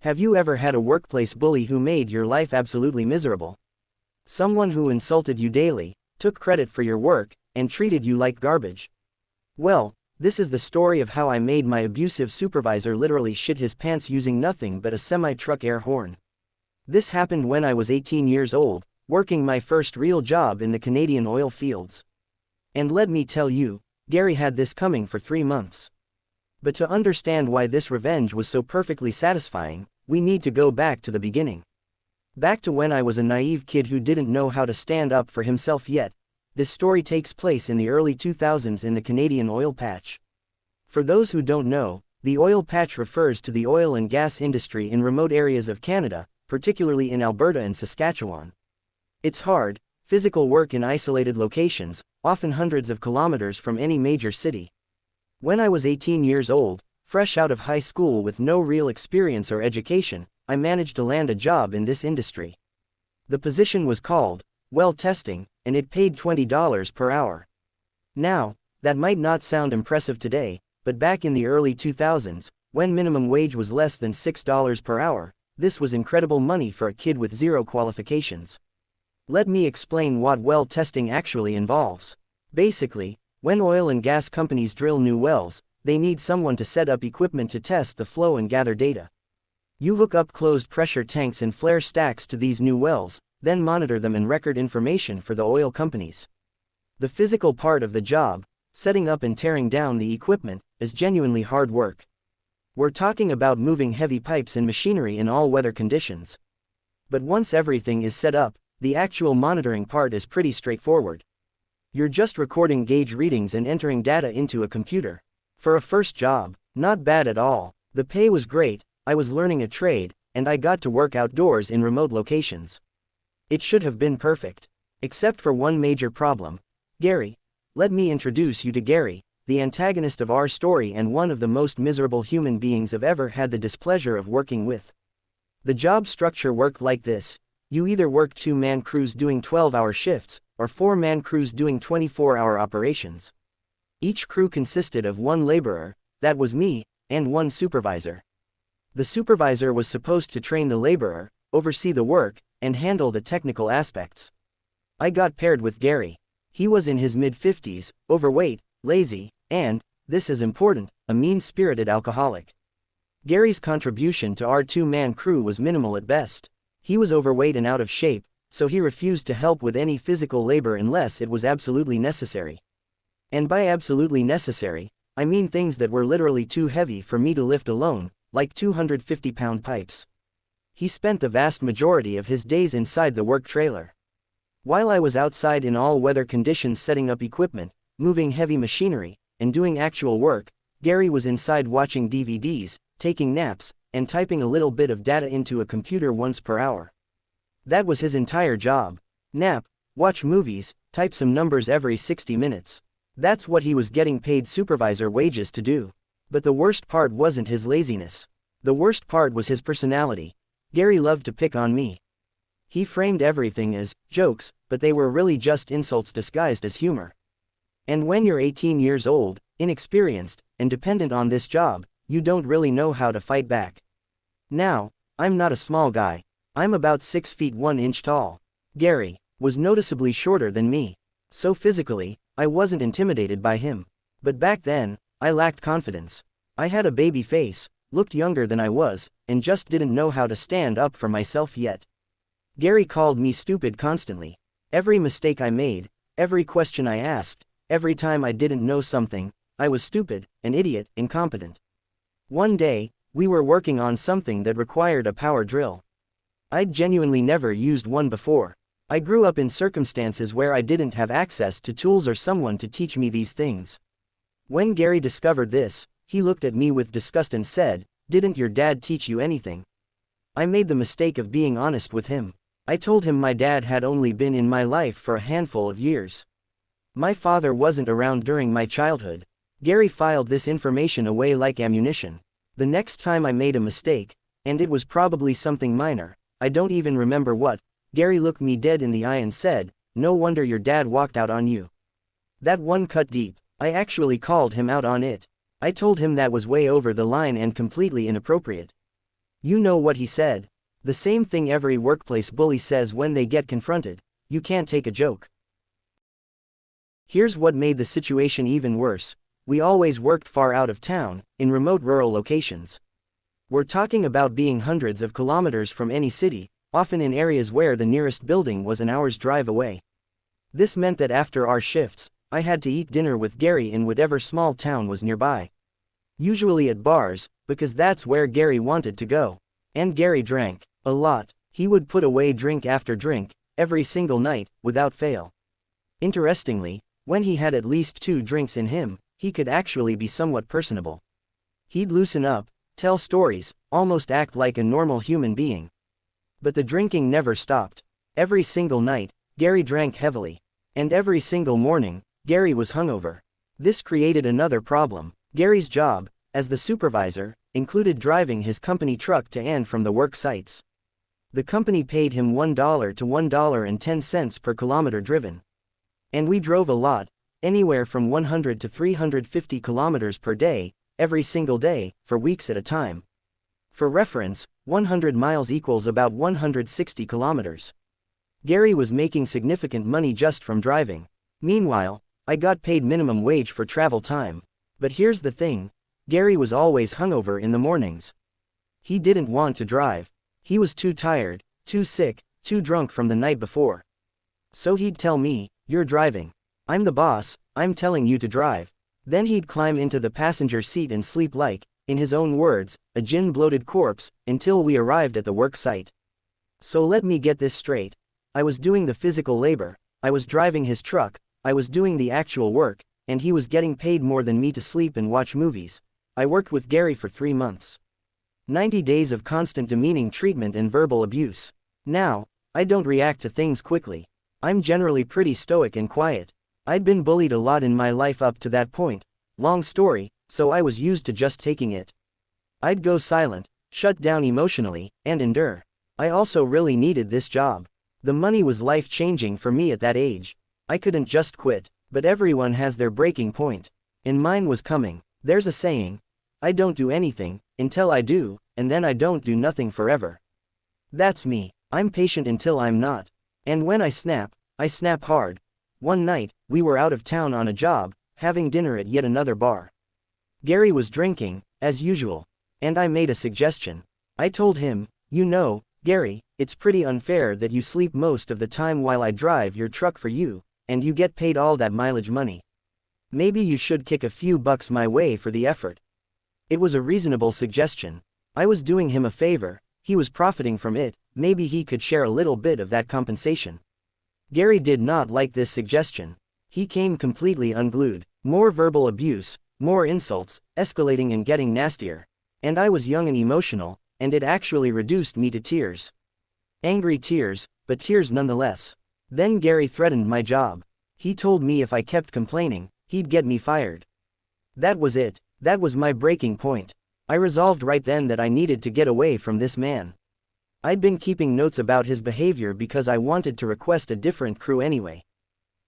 Have you ever had a workplace bully who made your life absolutely miserable? Someone who insulted you daily, took credit for your work, and treated you like garbage? Well, this is the story of how I made my abusive supervisor literally shit his pants using nothing but a semi-truck air horn. This happened when I was 18 years old, working my first real job in the Canadian oil fields. And let me tell you, Gary had this coming for 3 months. But to understand why this revenge was so perfectly satisfying, we need to go back to the beginning. Back to when I was a naive kid who didn't know how to stand up for himself yet. This story takes place in the early 2000s in the Canadian oil patch. For those who don't know, the oil patch refers to the oil and gas industry in remote areas of Canada, particularly in Alberta and Saskatchewan. It's hard, physical work in isolated locations, often hundreds of kilometers from any major city. When I was 18 years old, fresh out of high school with no real experience or education, I managed to land a job in this industry. The position was called well testing, and it paid $20 per hour. Now, that might not sound impressive today, but back in the early 2000s, when minimum wage was less than $6 per hour, this was incredible money for a kid with zero qualifications. Let me explain what well testing actually involves. Basically, when oil and gas companies drill new wells, they need someone to set up equipment to test the flow and gather data. You hook up closed pressure tanks and flare stacks to these new wells, then monitor them and record information for the oil companies. The physical part of the job, setting up and tearing down the equipment, is genuinely hard work. We're talking about moving heavy pipes and machinery in all weather conditions. But once everything is set up, the actual monitoring part is pretty straightforward. You're just recording gauge readings and entering data into a computer. For a first job, not bad at all. The pay was great, I was learning a trade, and I got to work outdoors in remote locations. It should have been perfect. Except for one major problem. Gary. Let me introduce you to Gary, the antagonist of our story and one of the most miserable human beings I've ever had the displeasure of working with. The job structure worked like this. You either worked 2-man crews doing 12-hour shifts, or 4-man crews doing 24-hour operations. Each crew consisted of one laborer, that was me, and one supervisor. The supervisor was supposed to train the laborer, oversee the work, and handle the technical aspects. I got paired with Gary. He was in his mid-50s, overweight, lazy, and, this is important, a mean-spirited alcoholic. Gary's contribution to our 2-man crew was minimal at best. He was overweight and out of shape, so he refused to help with any physical labor unless it was absolutely necessary. And by absolutely necessary, I mean things that were literally too heavy for me to lift alone, like 250-pound pipes. He spent the vast majority of his days inside the work trailer. While I was outside in all weather conditions setting up equipment, moving heavy machinery, and doing actual work, Gary was inside watching DVDs, taking naps, and typing a little bit of data into a computer once per hour. That was his entire job. Nap, watch movies, type some numbers every 60 minutes. That's what he was getting paid supervisor wages to do. But the worst part wasn't his laziness. The worst part was his personality. Gary loved to pick on me. He framed everything as jokes, but they were really just insults disguised as humor. And when you're 18 years old, inexperienced, and dependent on this job, you don't really know how to fight back. Now, I'm not a small guy. I'm about 6 feet 1 inch tall. Gary was noticeably shorter than me. So physically, I wasn't intimidated by him. But back then, I lacked confidence. I had a baby face, looked younger than I was, and just didn't know how to stand up for myself yet. Gary called me stupid constantly. Every mistake I made, every question I asked, every time I didn't know something, I was stupid, an idiot, incompetent. One day, we were working on something that required a power drill. I'd genuinely never used one before. I grew up in circumstances where I didn't have access to tools or someone to teach me these things. When Gary discovered this, he looked at me with disgust and said, "Didn't your dad teach you anything?" I made the mistake of being honest with him. I told him my dad had only been in my life for a handful of years. My father wasn't around during my childhood. Gary filed this information away like ammunition. The next time I made a mistake, and it was probably something minor, I don't even remember what, Gary looked me dead in the eye and said, "No wonder your dad walked out on you." That one cut deep. I actually called him out on it. I told him that was way over the line and completely inappropriate. You know what he said. The same thing every workplace bully says when they get confronted. You can't take a joke. Here's what made the situation even worse. We always worked far out of town, in remote rural locations. We're talking about being hundreds of kilometers from any city, often in areas where the nearest building was an hour's drive away. This meant that after our shifts, I had to eat dinner with Gary in whatever small town was nearby. Usually at bars, because that's where Gary wanted to go. And Gary drank a lot. He would put away drink after drink, every single night, without fail. Interestingly, when he had at least 2 drinks in him, he could actually be somewhat personable. He'd loosen up, tell stories, almost act like a normal human being. But the drinking never stopped. Every single night, Gary drank heavily. And every single morning, Gary was hungover. This created another problem. Gary's job, as the supervisor, included driving his company truck to and from the work sites. The company paid him $1 to $1.10 per kilometer driven. And we drove a lot, anywhere from 100 to 350 kilometers per day, every single day, for weeks at a time. For reference, 100 miles equals about 160 kilometers. Gary was making significant money just from driving. Meanwhile, I got paid minimum wage for travel time. But here's the thing, Gary was always hungover in the mornings. He didn't want to drive. He was too tired, too sick, too drunk from the night before. So he'd tell me, "You're driving. I'm the boss, I'm telling you to drive." Then he'd climb into the passenger seat and sleep like, in his own words, a gin-bloated corpse, until we arrived at the work site. So let me get this straight. I was doing the physical labor, I was driving his truck, I was doing the actual work, and he was getting paid more than me to sleep and watch movies. I worked with Gary for 3 months. 90 days of constant demeaning treatment and verbal abuse. Now, I don't react to things quickly. I'm generally pretty stoic and quiet. I'd been bullied a lot in my life up to that point. Long story, so I was used to just taking it. I'd go silent, shut down emotionally, and endure. I also really needed this job. The money was life-changing for me at that age. I couldn't just quit, but everyone has their breaking point. And mine was coming. There's a saying, I don't do anything, until I do, and then I don't do nothing forever. That's me. I'm patient until I'm not. And when I snap hard. One night, we were out of town on a job, having dinner at yet another bar. Gary was drinking, as usual. And I made a suggestion. I told him, "You know, Gary, it's pretty unfair that you sleep most of the time while I drive your truck for you, and you get paid all that mileage money. Maybe you should kick a few bucks my way for the effort." It was a reasonable suggestion. I was doing him a favor, he was profiting from it, maybe he could share a little bit of that compensation. Gary did not like this suggestion. He came completely unglued. More verbal abuse, more insults, escalating and getting nastier. And I was young and emotional, and it actually reduced me to tears. Angry tears, but tears nonetheless. Then Gary threatened my job. He told me if I kept complaining, he'd get me fired. That was it. That was my breaking point. I resolved right then that I needed to get away from this man. I'd been keeping notes about his behavior because I wanted to request a different crew anyway.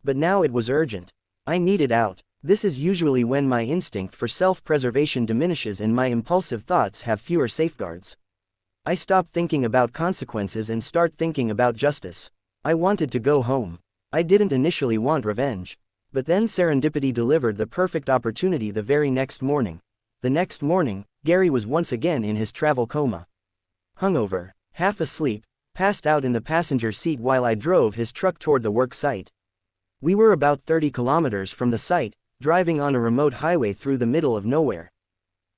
But now it was urgent. I needed out. This is usually when my instinct for self-preservation diminishes and my impulsive thoughts have fewer safeguards. I stop thinking about consequences and start thinking about justice. I wanted to go home. I didn't initially want revenge. But then serendipity delivered the perfect opportunity the very next morning. The next morning, Gary was once again in his travel coma. Hungover, half asleep, passed out in the passenger seat while I drove his truck toward the work site. We were about 30 kilometers from the site, driving on a remote highway through the middle of nowhere.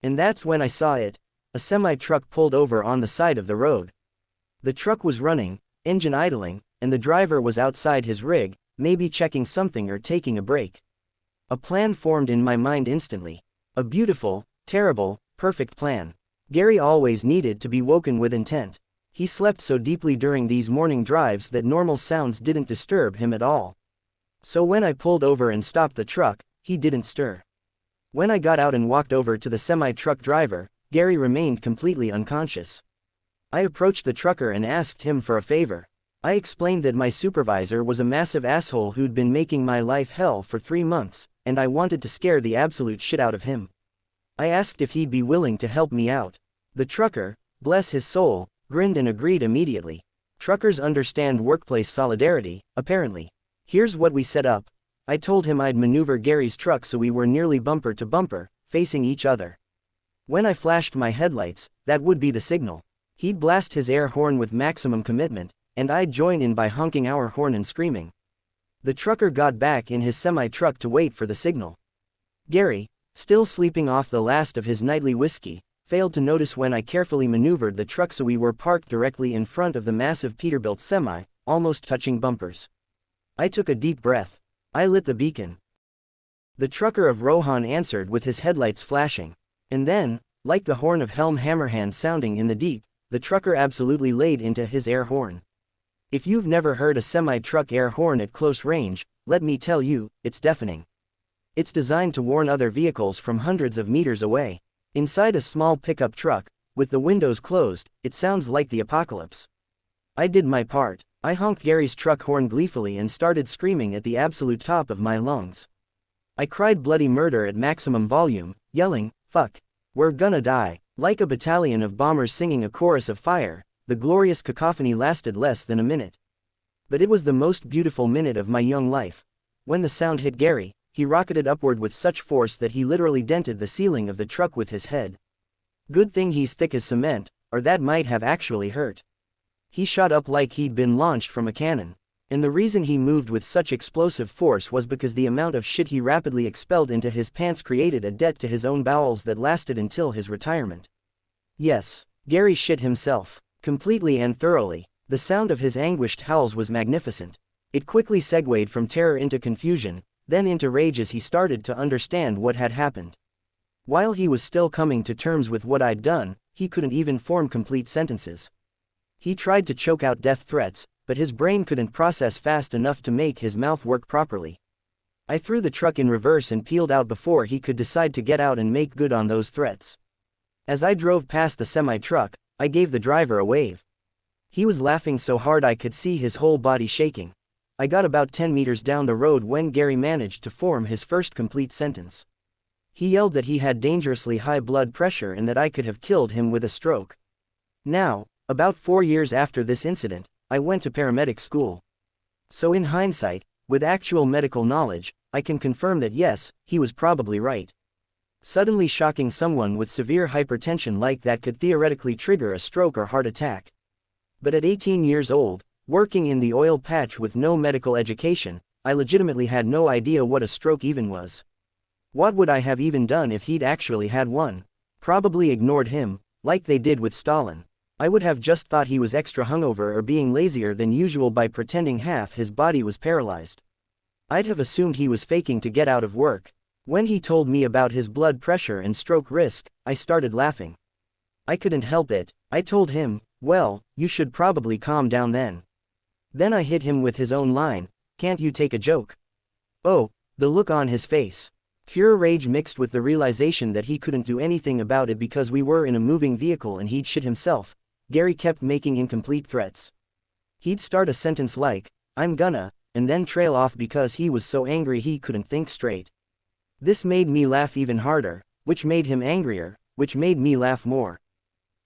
And that's when I saw it. A semi-truck pulled over on the side of the road. The truck was running, engine idling, and the driver was outside his rig, maybe checking something or taking a break. A plan formed in my mind instantly. A beautiful, terrible, perfect plan. Gary always needed to be woken with intent. He slept so deeply during these morning drives that normal sounds didn't disturb him at all. So when I pulled over and stopped the truck, he didn't stir. When I got out and walked over to the semi-truck driver, Gary remained completely unconscious. I approached the trucker and asked him for a favor. I explained that my supervisor was a massive asshole who'd been making my life hell for 3 months, and I wanted to scare the absolute shit out of him. I asked if he'd be willing to help me out. The trucker, bless his soul, grinned and agreed immediately. Truckers understand workplace solidarity, apparently. Here's what we set up. I told him I'd maneuver Gary's truck so we were nearly bumper to bumper, facing each other. When I flashed my headlights, that would be the signal. He'd blast his air horn with maximum commitment, and I'd join in by honking our horn and screaming. The trucker got back in his semi-truck to wait for the signal. Gary, still sleeping off the last of his nightly whiskey, failed to notice when I carefully maneuvered the truck so we were parked directly in front of the massive Peterbilt semi, almost touching bumpers. I took a deep breath. I lit the beacon. The trucker of Rohan answered with his headlights flashing. And then, like the horn of Helm Hammerhand sounding in the deep, the trucker absolutely laid into his air horn. If you've never heard a semi-truck air horn at close range, let me tell you, it's deafening. It's designed to warn other vehicles from hundreds of meters away. Inside a small pickup truck, with the windows closed, it sounds like the apocalypse. I did my part. I honked Gary's truck horn gleefully and started screaming at the absolute top of my lungs. I cried bloody murder at maximum volume, yelling, "Fuck. We're gonna die." Like a battalion of bombers singing a chorus of fire, the glorious cacophony lasted less than a minute. But it was the most beautiful minute of my young life. When the sound hit Gary, he rocketed upward with such force that he literally dented the ceiling of the truck with his head. Good thing he's thick as cement, or that might have actually hurt. He shot up like he'd been launched from a cannon. And the reason he moved with such explosive force was because the amount of shit he rapidly expelled into his pants created a debt to his own bowels that lasted until his retirement. Yes, Gary shit himself, completely and thoroughly. The sound of his anguished howls was magnificent. It quickly segued from terror into confusion, then into rage as he started to understand what had happened. While he was still coming to terms with what I'd done, he couldn't even form complete sentences. He tried to choke out death threats, but his brain couldn't process fast enough to make his mouth work properly. I threw the truck in reverse and peeled out before he could decide to get out and make good on those threats. As I drove past the semi-truck, I gave the driver a wave. He was laughing so hard I could see his whole body shaking. I got about 10 meters down the road when Gary managed to form his first complete sentence. He yelled that he had dangerously high blood pressure and that I could have killed him with a stroke. Now, about 4 years after this incident, I went to paramedic school. So in hindsight, with actual medical knowledge, I can confirm that yes, he was probably right. Suddenly shocking someone with severe hypertension like that could theoretically trigger a stroke or heart attack. But at 18 years old, working in the oil patch with no medical education, I legitimately had no idea what a stroke even was. What would I have even done if he'd actually had one? Probably ignored him, like they did with Stalin. I would have just thought he was extra hungover or being lazier than usual by pretending half his body was paralyzed. I'd have assumed he was faking to get out of work. When he told me about his blood pressure and stroke risk, I started laughing. I couldn't help it. I told him, "Well, you should probably calm down then." Then I hit him with his own line, "Can't you take a joke?" Oh, the look on his face. Pure rage mixed with the realization that he couldn't do anything about it because we were in a moving vehicle and he'd shit himself. Gary kept making incomplete threats. He'd start a sentence like, "I'm gonna," and then trail off because he was so angry he couldn't think straight. This made me laugh even harder, which made him angrier, which made me laugh more.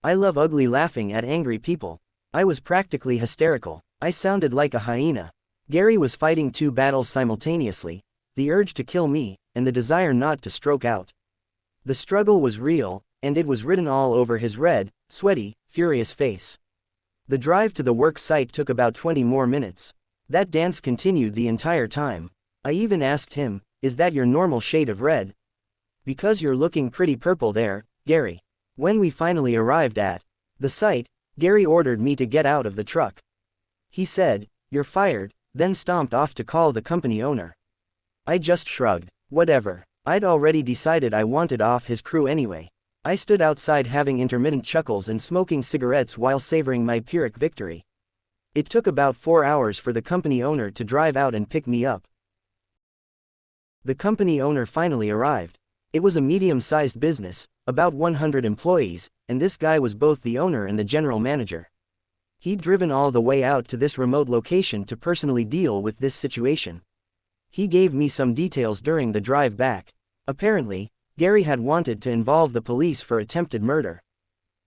I love ugly laughing at angry people. I was practically hysterical. I sounded like a hyena. Gary was fighting two battles simultaneously, the urge to kill me, and the desire not to stroke out. The struggle was real, and it was written all over his red, sweaty, furious face. The drive to the work site took about 20 more minutes. That dance continued the entire time. I even asked him, "Is that your normal shade of red? Because you're looking pretty purple there, Gary." When we finally arrived at the site, Gary ordered me to get out of the truck. He said, "You're fired," then stomped off to call the company owner. I just shrugged. Whatever. I'd already decided I wanted off his crew anyway. I stood outside having intermittent chuckles and smoking cigarettes while savoring my Pyrrhic victory. It took about 4 hours for the company owner to drive out and pick me up. The company owner finally arrived. It was a medium-sized business, about 100 employees, and this guy was both the owner and the general manager. He'd driven all the way out to this remote location to personally deal with this situation. He gave me some details during the drive back. Apparently, Gary had wanted to involve the police for attempted murder.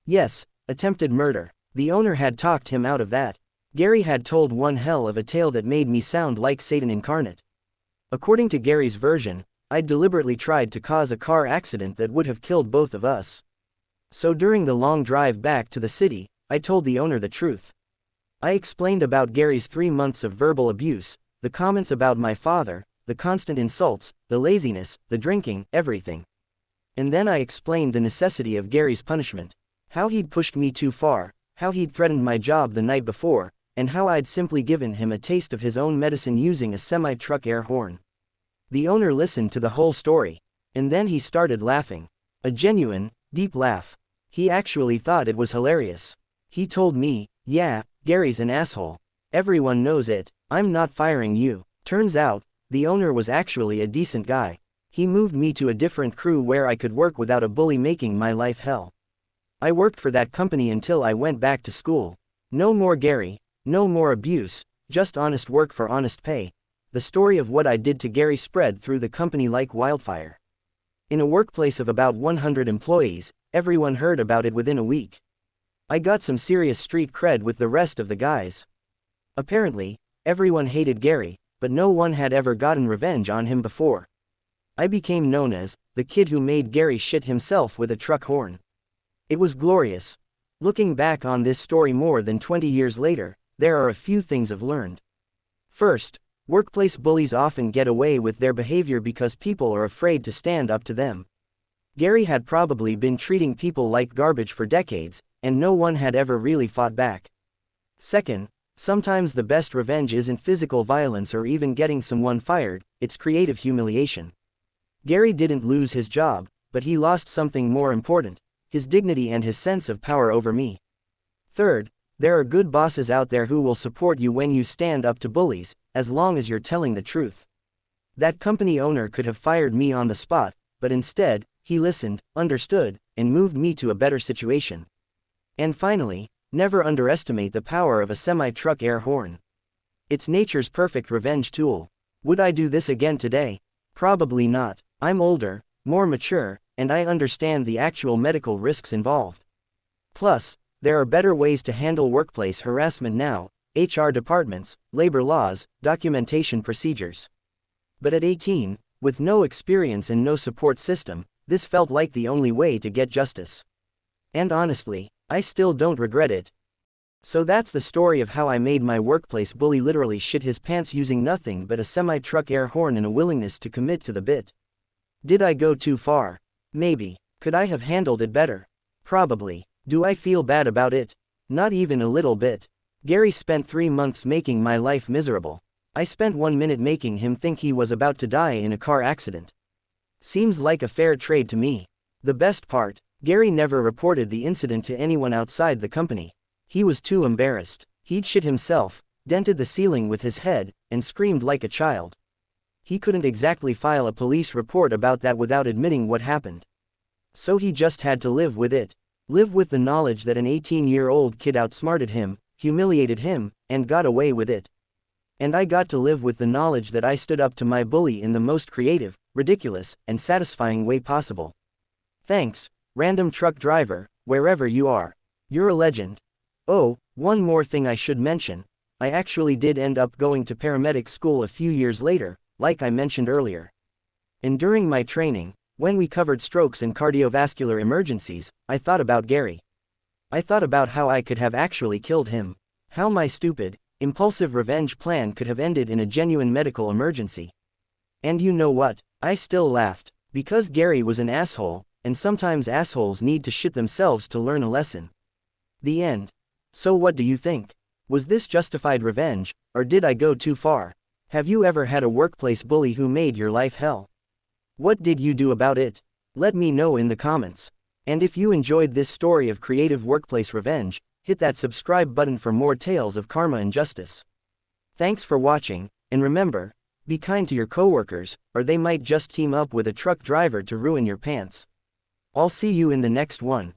Yes, Attempted murder. The owner had talked him out of that. Gary had told one hell of a tale that made me sound like Satan incarnate. According to Gary's version, I'd deliberately tried to cause a car accident that would have killed both of us. So during the long drive back to the city, I told the owner the truth. I explained about Gary's 3 months of verbal abuse, the comments about my father, the constant insults, the laziness, the drinking, everything. And then I explained the necessity of Gary's punishment. How he'd pushed me too far, how he'd threatened my job the night before, and how I'd simply given him a taste of his own medicine using a semi-truck air horn. The owner listened to the whole story. And then he started laughing. A genuine, deep laugh. He actually thought it was hilarious. He told me, "Yeah, Gary's an asshole. Everyone knows it. I'm not firing you." Turns out, the owner was actually a decent guy. He moved me to a different crew where I could work without a bully making my life hell. I worked for that company until I went back to school. No more Gary. No more abuse, just honest work for honest pay. The story of what I did to Gary spread through the company like wildfire. In a workplace of about 100 employees, everyone heard about it within a week. I got some serious street cred with the rest of the guys. Apparently, everyone hated Gary, but no one had ever gotten revenge on him before. I became known as the kid who made Gary shit himself with a truck horn. It was glorious. Looking back on this story more than 20 years later, there are a few things I've learned. First, workplace bullies often get away with their behavior because people are afraid to stand up to them. Gary had probably been treating people like garbage for decades, and no one had ever really fought back. Second, sometimes the best revenge isn't physical violence or even getting someone fired, it's creative humiliation. Gary didn't lose his job, but he lost something more important, his dignity and his sense of power over me. Third, there are good bosses out there who will support you when you stand up to bullies, as long as you're telling the truth. That company owner could have fired me on the spot, but instead, he listened, understood, and moved me to a better situation. And finally, never underestimate the power of a semi-truck air horn. It's nature's perfect revenge tool. Would I do this again today? Probably not. I'm older, more mature, and I understand the actual medical risks involved. Plus, there are better ways to handle workplace harassment now: HR departments, labor laws, documentation procedures. But at 18, with no experience and no support system, this felt like the only way to get justice. And honestly, I still don't regret it. So that's the story of how I made my workplace bully literally shit his pants using nothing but a semi-truck air horn and a willingness to commit to the bit. Did I go too far? Maybe. Could I have handled it better? Probably. Do I feel bad about it? Not even a little bit. Gary spent 3 months making my life miserable. I spent 1 minute making him think he was about to die in a car accident. Seems like a fair trade to me. The best part, Gary never reported the incident to anyone outside the company. He was too embarrassed. He'd shit himself, dented the ceiling with his head, and screamed like a child. He couldn't exactly file a police report about that without admitting what happened. So he just had to live with it. Live with the knowledge that an 18-year-old kid outsmarted him, humiliated him, and got away with it. And I got to live with the knowledge that I stood up to my bully in the most creative, ridiculous, and satisfying way possible. Thanks, random truck driver, wherever you are. You're a legend. Oh, one more thing I should mention. I actually did end up going to paramedic school a few years later, like I mentioned earlier. And during my training, when we covered strokes and cardiovascular emergencies, I thought about Gary. I thought about how I could have actually killed him. How my stupid, impulsive revenge plan could have ended in a genuine medical emergency. And you know what? I still laughed. Because Gary was an asshole, and sometimes assholes need to shit themselves to learn a lesson. The end. So what do you think? Was this justified revenge, or did I go too far? Have you ever had a workplace bully who made your life hell? What did you do about it? Let me know in the comments. And if you enjoyed this story of creative workplace revenge, hit that subscribe button for more tales of karma and justice. Thanks for watching, and remember, be kind to your coworkers, or they might just team up with a truck driver to ruin your pants. I'll see you in the next one.